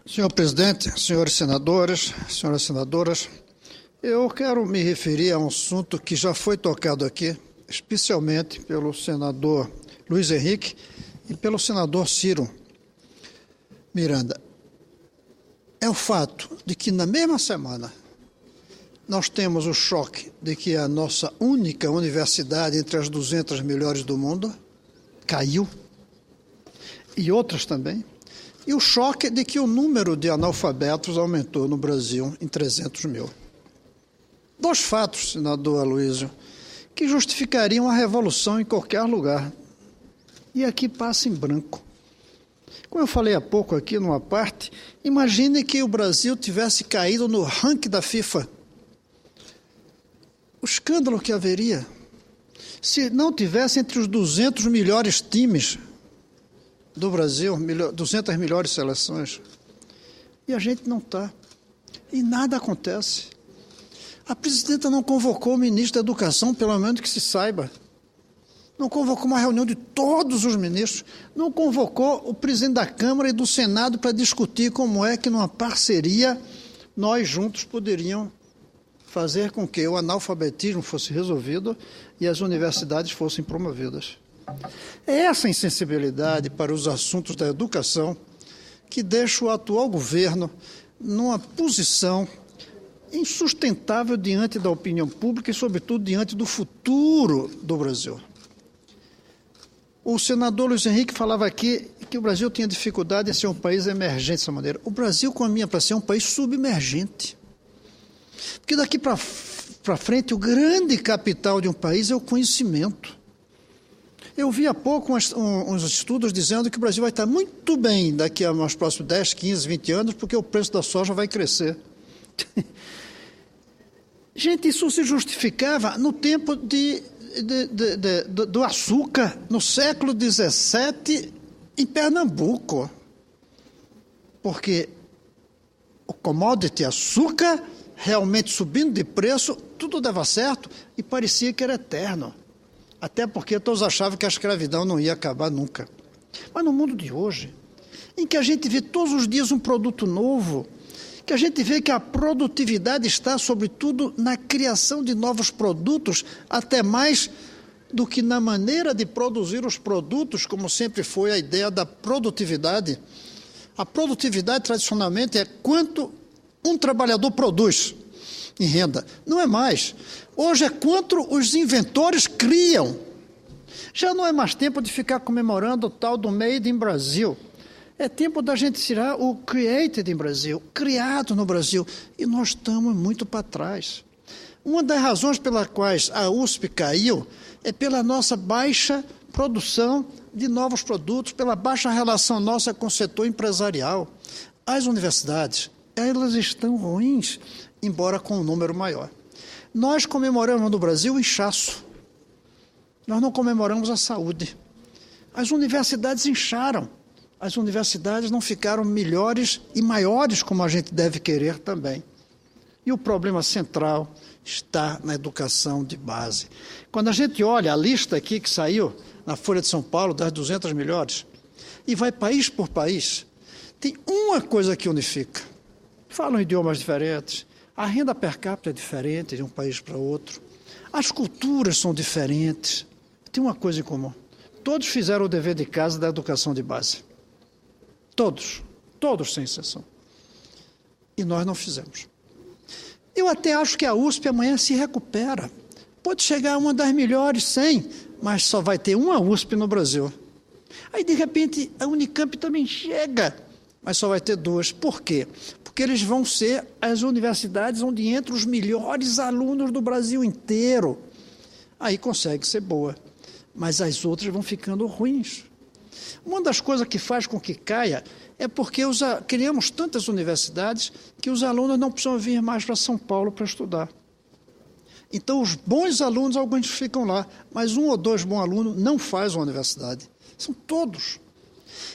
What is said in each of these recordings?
Senhor presidente, senhores senadores, senhoras senadoras, eu quero me referir a um assunto que já foi tocado aqui, especialmente pelo senador Luiz Henrique e pelo senador Ciro Miranda. É o fato de que na mesma semana nós temos o choque de que a nossa única universidade entre as 200 melhores do mundo caiu, e outras também, e o choque de que o número de analfabetos aumentou no Brasil em 300 mil. Dois fatos, senador Aloysio, que justificariam a revolução em qualquer lugar. E aqui passa em branco. Como eu falei há pouco aqui numa parte, imagine que o Brasil tivesse caído no ranking da FIFA. O escândalo que haveria se não tivesse entre os 200 melhores times do Brasil, 200 melhores seleções. E a gente não está. E nada acontece. A presidenta não convocou o ministro da Educação, pelo menos que se saiba. Não convocou uma reunião de todos os ministros. Não convocou o presidente da Câmara e do Senado para discutir como é que, numa parceria, nós juntos poderíamos fazer com que o analfabetismo fosse resolvido e as universidades fossem promovidas. É essa insensibilidade para os assuntos da educação que deixa o atual governo numa posição insustentável diante da opinião pública e, sobretudo, diante do futuro do Brasil. O senador Luiz Henrique falava aqui que o Brasil tinha dificuldade em ser um país emergente dessa maneira. O Brasil caminha para ser um país submergente. Porque daqui para frente, o grande capital de um país é o conhecimento. Eu vi há pouco uns estudos dizendo que o Brasil vai estar muito bem daqui aos próximos 10, 15, 20 anos, porque o preço da soja vai crescer. Gente, isso se justificava no tempo do açúcar, no século XVII, em Pernambuco. Porque o commodity açúcar realmente subindo de preço, tudo dava certo e parecia que era eterno. Até porque todos achavam que a escravidão não ia acabar nunca. Mas no mundo de hoje, em que a gente vê todos os dias um produto novo, que a gente vê que a produtividade está, sobretudo, na criação de novos produtos, até mais do que na maneira de produzir os produtos, como sempre foi a ideia da produtividade. A produtividade, tradicionalmente, é quanto um trabalhador produz em renda. Não é mais. Hoje é quanto os inventores criam. Já não é mais tempo de ficar comemorando o tal do Made in Brasil. É tempo da gente tirar o Created in Brasil, criado no Brasil. E nós estamos muito para trás. Uma das razões pelas quais a USP caiu é pela nossa baixa produção de novos produtos, pela baixa relação nossa com o setor empresarial. As universidades, elas estão ruins, embora com um número maior. Nós comemoramos no Brasil o inchaço. Nós não comemoramos a saúde. As universidades incharam. As universidades não ficaram melhores e maiores como a gente deve querer também. E o problema central está na educação de base. Quando a gente olha a lista aqui que saiu na Folha de São Paulo, das 200 melhores, e vai país por país, tem uma coisa que unifica. Falam idiomas diferentes, a renda per capita é diferente de um país para outro, as culturas são diferentes. Tem uma coisa em comum: todos fizeram o dever de casa da educação de base. Todos sem exceção. E nós não fizemos. Eu até acho que a USP amanhã se recupera. Pode chegar a uma das melhores 100, mas só vai ter uma USP no Brasil. Aí, de repente, a Unicamp também chega, mas só vai ter duas. Por quê? Porque eles vão ser as universidades onde entram os melhores alunos do Brasil inteiro. Aí consegue ser boa, mas as outras vão ficando ruins. Uma das coisas que faz com que caia é porque criamos tantas universidades que os alunos não precisam vir mais para São Paulo para estudar. Então, os bons alunos, alguns ficam lá, mas um ou dois bons alunos não fazem a universidade. São todos.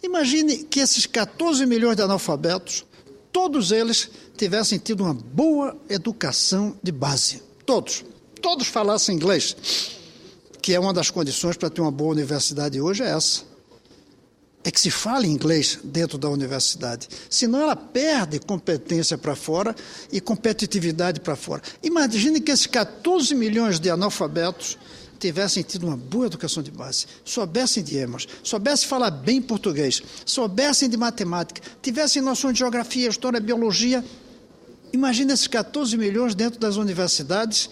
Imagine que esses 14 milhões de analfabetos, todos eles tivessem tido uma boa educação de base. Todos falassem inglês, que é uma das condições para ter uma boa universidade hoje, é essa. é que se fale inglês dentro da universidade. Senão ela perde competência para fora e competitividade para fora. Imagine que esses 14 milhões de analfabetos tivessem tido uma boa educação de base, soubessem idiomas, soubessem falar bem português, soubessem de matemática, tivessem noção de geografia, história, biologia. Imagine esses 14 milhões dentro das universidades,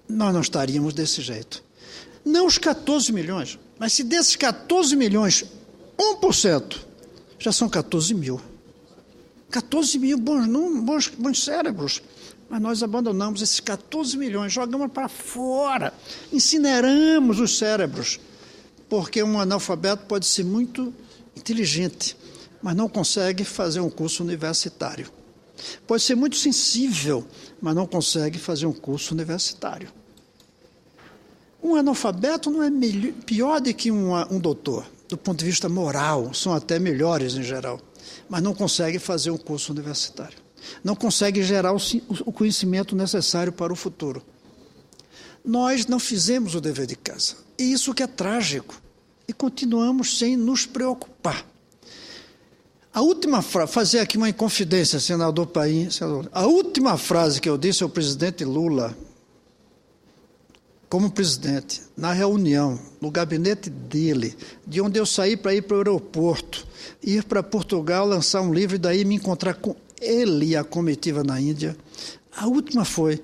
nós não estaríamos desse jeito. Não os 14 milhões, mas se desses 14 milhões, 1%, já são 14 mil. 14 mil bons cérebros. Mas nós abandonamos esses 14 milhões, jogamos para fora, incineramos os cérebros. Porque um analfabeto pode ser muito inteligente, mas não consegue fazer um curso universitário. Pode ser muito sensível, mas não consegue fazer um curso universitário. Um analfabeto não é pior do que um doutor, do ponto de vista moral, são até melhores em geral, mas não consegue fazer um curso universitário. Não consegue gerar o conhecimento necessário para o futuro. Nós não fizemos o dever de casa, e isso que é trágico, e continuamos sem nos preocupar. A última frase, fazer aqui uma inconfidência, senador Paim, a última frase que eu disse ao presidente Lula, como presidente, na reunião, no gabinete dele, de onde eu saí para ir para o aeroporto, ir para Portugal, lançar um livro e daí me encontrar com ele e a comitiva na Índia, a última foi: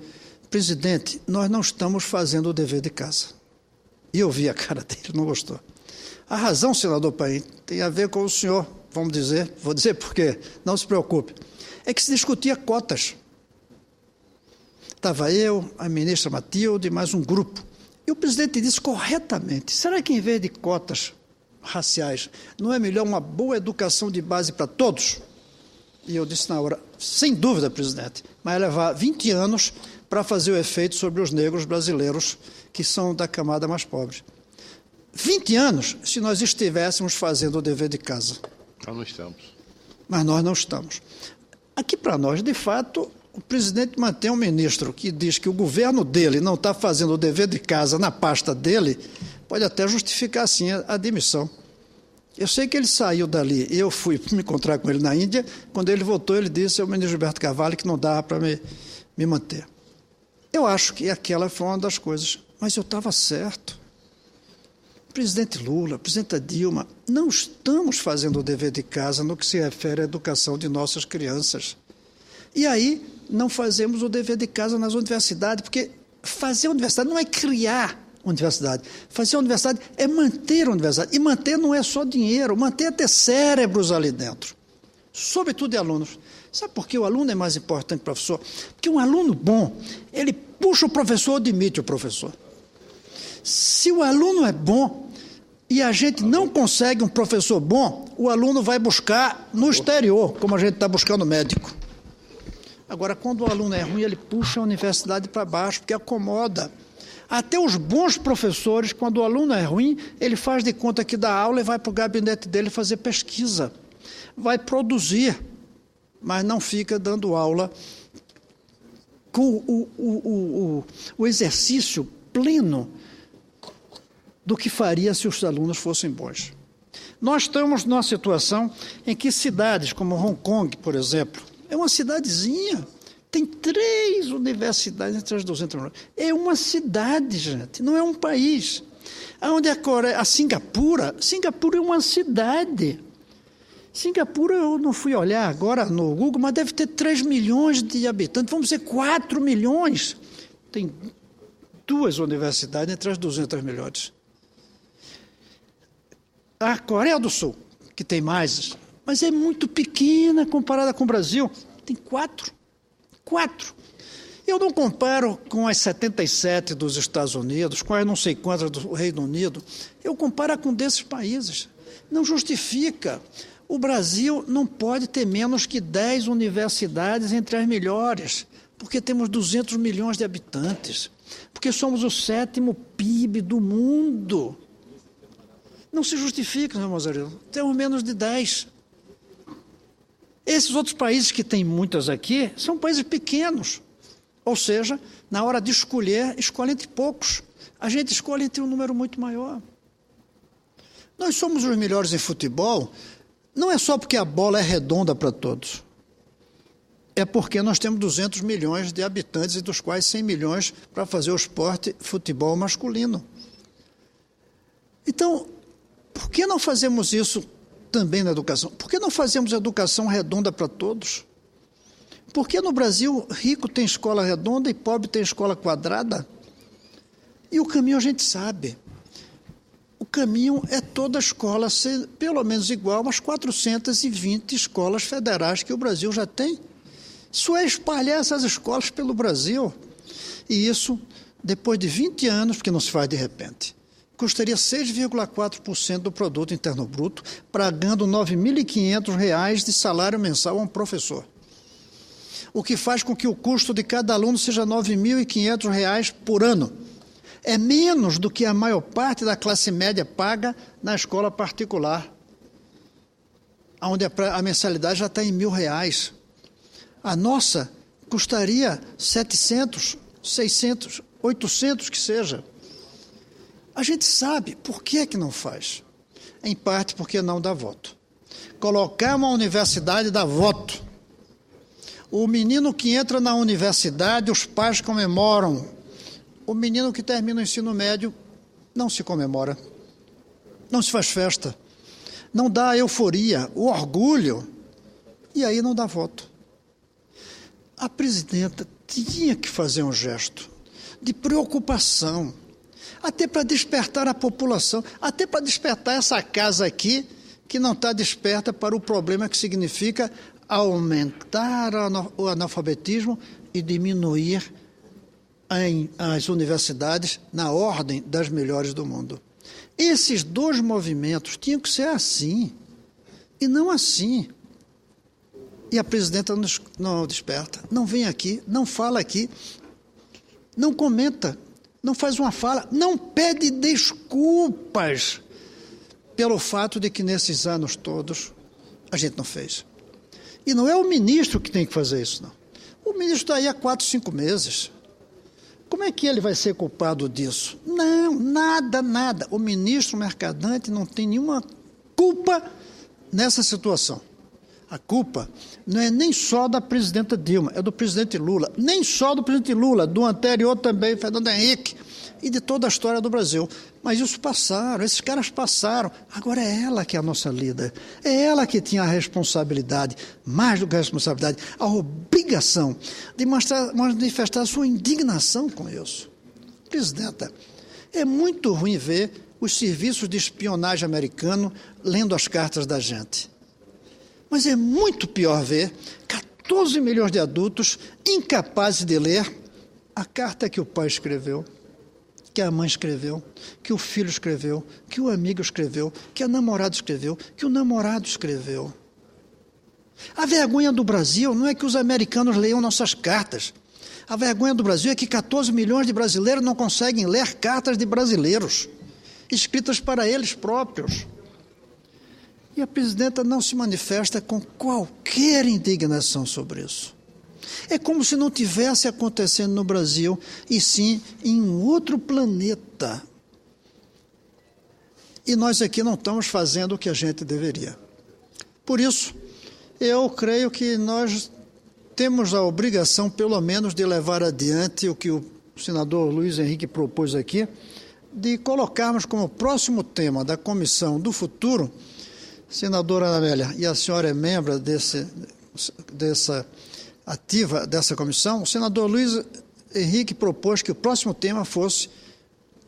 presidente, nós não estamos fazendo o dever de casa. E eu vi a cara dele, não gostou. A razão, senador Paim, tem a ver com o senhor, vou dizer por quê, não se preocupe, é que se discutia cotas. Estava eu, a ministra Matilde, mais um grupo. E o presidente disse corretamente: será que em vez de cotas raciais, não é melhor uma boa educação de base para todos? E eu disse na hora: sem dúvida, presidente, mas levar 20 anos para fazer o efeito sobre os negros brasileiros, que são da camada mais pobre. 20 anos se nós estivéssemos fazendo o dever de casa. Nós não estamos. Mas nós não estamos. Aqui para nós, de fato, o presidente mantém um ministro que diz que o governo dele não está fazendo o dever de casa na pasta dele, pode até justificar, assim, a demissão. Eu sei que ele saiu dali, eu fui me encontrar com ele na Índia, quando ele voltou, ele disse ao ministro Gilberto Carvalho que não dava para me manter. Eu acho que aquela foi uma das coisas, mas eu estava certo. Presidente Lula, presidenta Dilma, não estamos fazendo o dever de casa no que se refere à educação de nossas crianças. E aí, não fazemos o dever de casa nas universidades, porque fazer a universidade não é criar a universidade. Fazer a universidade é manter a universidade. E manter não é só dinheiro, manter é ter cérebros ali dentro. Sobretudo de alunos. Sabe por que o aluno é mais importante que o professor? Porque um aluno bom, ele puxa o professor ou demite o professor. Se o aluno é bom e a gente não consegue um professor bom, o aluno vai buscar no exterior, como a gente está buscando médico. Agora, quando o aluno é ruim, ele puxa a universidade para baixo, porque acomoda. Até os bons professores, quando o aluno é ruim, ele faz de conta que dá aula e vai para o gabinete dele fazer pesquisa. Vai produzir, mas não fica dando aula com o exercício pleno do que faria se os alunos fossem bons. Nós estamos numa situação em que cidades como Hong Kong, por exemplo, é uma cidadezinha, tem 3 universidades entre as 200 milhões. É uma cidade, gente, não é um país. Onde a Singapura é uma cidade. Singapura, eu não fui olhar agora no Google, mas deve ter 3 milhões de habitantes, vamos dizer 4 milhões. Tem 2 universidades entre as 200 melhores. A Coreia do Sul, que tem mais, mas é muito pequena comparada com o Brasil, tem 4. Eu não comparo com as 77 dos Estados Unidos, com as não sei quantas do Reino Unido, eu comparo com desses países. Não justifica. O Brasil não pode ter menos que 10 universidades entre as melhores, porque temos 200 milhões de habitantes, porque somos o 7º PIB do mundo. Não se justifica, meu Mozarino, temos menos de 10. Esses outros países que têm muitas aqui, são países pequenos. Ou seja, na hora de escolher, escolhe entre poucos. A gente escolhe entre um número muito maior. Nós somos os melhores em futebol, não é só porque a bola é redonda para todos. É porque nós temos 200 milhões de habitantes, e dos quais 100 milhões para fazer o esporte futebol masculino. Então, por que não fazemos isso também na educação? Por que não fazemos educação redonda para todos? Por que no Brasil rico tem escola redonda e pobre tem escola quadrada? E o caminho a gente sabe. O caminho é toda a escola ser pelo menos igual às 420 escolas federais que o Brasil já tem. Isso é espalhar essas escolas pelo Brasil. E isso, depois de 20 anos, porque não se faz de repente, custaria 6,4% do produto interno bruto, pagando R$ 9.500 de salário mensal a um professor. O que faz com que o custo de cada aluno seja R$ 9.500 por ano. É menos do que a maior parte da classe média paga na escola particular, onde a mensalidade já está em R$ 1.000. A nossa custaria 700, 600, 800 que seja. A gente sabe por que não faz. Em parte porque não dá voto. Colocar uma universidade dá voto. O menino que entra na universidade, os pais comemoram. O menino que termina o ensino médio, não se comemora. Não se faz festa. Não dá a euforia, o orgulho. E aí não dá voto. A presidenta tinha que fazer um gesto de preocupação, até para despertar a população, até para despertar essa casa aqui, que não está desperta para o problema que significa aumentar o analfabetismo e diminuir as universidades na ordem das melhores do mundo. Esses dois movimentos tinham que ser assim, e não assim. E a presidenta não desperta, não vem aqui, não fala aqui, não comenta, não faz uma fala, não pede desculpas pelo fato de que nesses anos todos a gente não fez. E não é o ministro que tem que fazer isso, não. O ministro está aí há 4, 5 meses. Como é que ele vai ser culpado disso? Não, nada. O ministro Mercadante não tem nenhuma culpa nessa situação. A culpa não é nem só da presidenta Dilma, é do presidente Lula. Nem só do presidente Lula, do anterior também, Fernando Henrique, e de toda a história do Brasil. Mas isso passaram, esses caras passaram. Agora é ela que é a nossa líder. É ela que tinha a responsabilidade, mais do que a responsabilidade, a obrigação de manifestar a sua indignação com isso. Presidenta, é muito ruim ver os serviços de espionagem americano lendo as cartas da gente. Mas é muito pior ver 14 milhões de adultos incapazes de ler a carta que o pai escreveu, que a mãe escreveu, que o filho escreveu, que o amigo escreveu, que a namorada escreveu, que o namorado escreveu. A vergonha do Brasil não é que os americanos leiam nossas cartas. A vergonha do Brasil é que 14 milhões de brasileiros não conseguem ler cartas de brasileiros, escritas para eles próprios. E a presidenta não se manifesta com qualquer indignação sobre isso. É como se não tivesse acontecendo no Brasil, e sim em um outro planeta. E nós aqui não estamos fazendo o que a gente deveria. Por isso, eu creio que nós temos a obrigação, pelo menos, de levar adiante o que o senador Luiz Henrique propôs aqui, de colocarmos como próximo tema da Comissão do Futuro. Senadora Amélia, e a senhora é membro dessa comissão, o senador Luiz Henrique propôs que o próximo tema fosse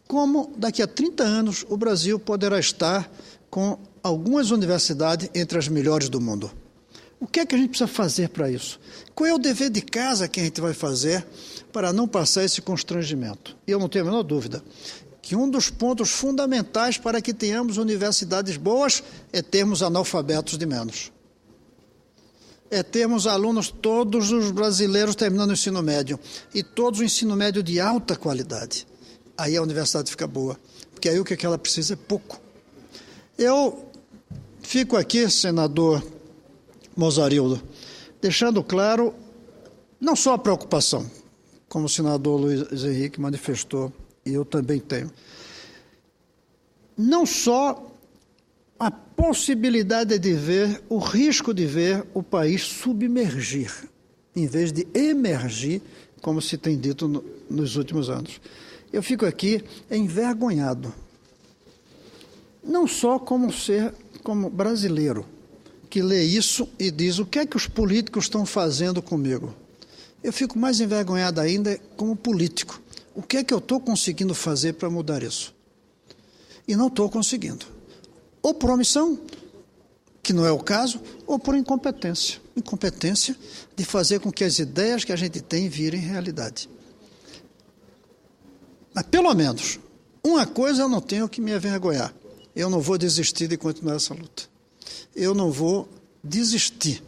como daqui a 30 anos o Brasil poderá estar com algumas universidades entre as melhores do mundo. O que é que a gente precisa fazer para isso? Qual é o dever de casa que a gente vai fazer para não passar esse constrangimento? E eu não tenho a menor dúvida que um dos pontos fundamentais para que tenhamos universidades boas é termos analfabetos de menos. É termos alunos, todos os brasileiros terminando o ensino médio, e todos o ensino médio de alta qualidade. Aí a universidade fica boa, porque aí o que ela precisa é pouco. Eu fico aqui, senador Mozarildo, deixando claro não só a preocupação, como o senador Luiz Henrique manifestou, e eu também tenho. Não só a possibilidade de ver, o risco de ver o país submergir, em vez de emergir, como se tem dito nos últimos anos. Eu fico aqui envergonhado, não só como brasileiro, que lê isso e diz: o que é que os políticos estão fazendo comigo? Eu fico mais envergonhado ainda como político. O que é que eu estou conseguindo fazer para mudar isso? E não estou conseguindo. Ou por omissão, que não é o caso, ou por incompetência. Incompetência de fazer com que as ideias que a gente tem virem realidade. Mas, pelo menos, uma coisa eu não tenho que me envergonhar. Eu não vou desistir de continuar essa luta. Eu não vou desistir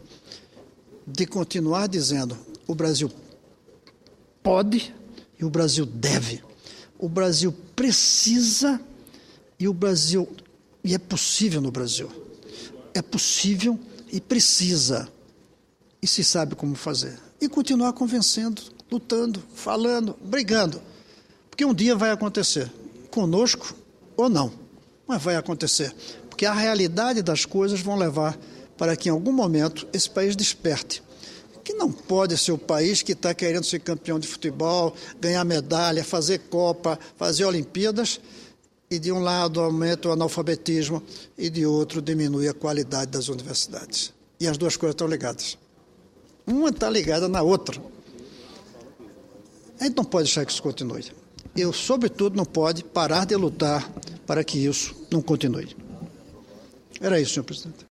de continuar dizendo: o Brasil pode e o Brasil deve. O Brasil precisa e é possível no Brasil. É possível e precisa. E se sabe como fazer. E continuar convencendo, lutando, falando, brigando. Porque um dia vai acontecer. Conosco ou não. Mas vai acontecer. Porque a realidade das coisas vão levar para que em algum momento esse país desperte. Que não pode ser o país que está querendo ser campeão de futebol, ganhar medalha, fazer Copa, fazer Olimpíadas, e de um lado aumenta o analfabetismo e de outro diminui a qualidade das universidades. E as duas coisas estão ligadas. Uma está ligada na outra. A gente não pode deixar que isso continue. Eu, sobretudo, não pode parar de lutar para que isso não continue. Era isso, senhor presidente.